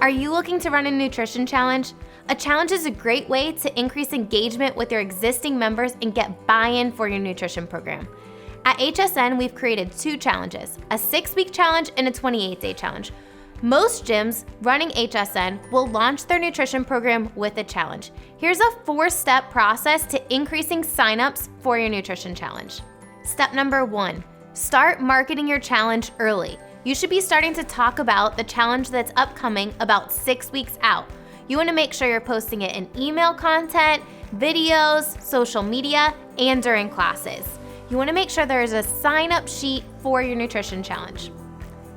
Are you looking to run a nutrition challenge? A challenge is a great way to increase engagement with your existing members and get buy-in for your nutrition program. At HSN, we've created 2 challenges, a 6-week challenge and a 28-day challenge. Most gyms running HSN will launch their nutrition program with a challenge. Here's a 4-step process to increasing signups for your nutrition challenge. Step number 1, start marketing your challenge early. You should be starting to talk about the challenge that's upcoming about 6 weeks out. You want to make sure you're posting it in email content, videos, social media, and during classes. You want to make sure there is a sign-up sheet for your nutrition challenge.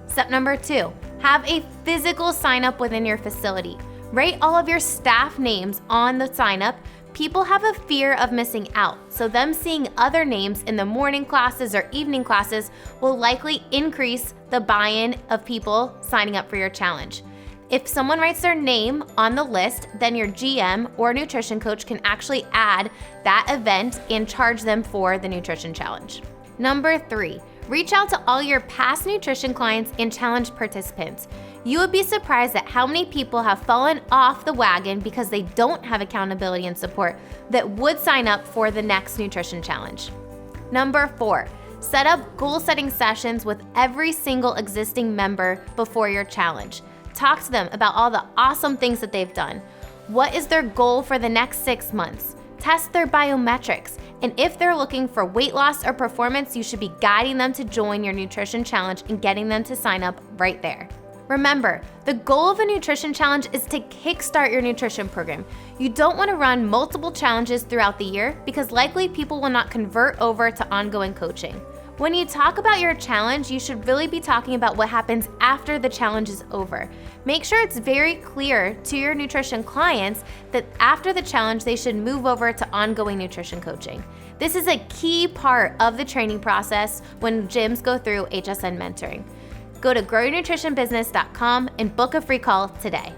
Step number 2, have a physical sign-up within your facility. Write all of your staff names on the sign-up. People have a fear of missing out, so them seeing other names in the morning classes or evening classes will likely increase the buy-in of people signing up for your challenge. If someone writes their name on the list, then your GM or nutrition coach can actually add that event and charge them for the nutrition challenge. Number 3, reach out to all your past nutrition clients and challenge participants. You would be surprised at how many people have fallen off the wagon because they don't have accountability and support that would sign up for the next nutrition challenge. Number 4, set up goal-setting sessions with every single existing member before your challenge. Talk to them about all the awesome things that they've done. What is their goal for the next 6 months? Test their biometrics. And if they're looking for weight loss or performance, you should be guiding them to join your nutrition challenge and getting them to sign up right there. Remember, the goal of a nutrition challenge is to kickstart your nutrition program. You don't want to run multiple challenges throughout the year because likely people will not convert over to ongoing coaching. When you talk about your challenge, you should really be talking about what happens after the challenge is over. Make sure it's very clear to your nutrition clients that after the challenge, they should move over to ongoing nutrition coaching. This is a key part of the training process when gyms go through HSN mentoring. Go to growyournutritionbusiness.com and book a free call today.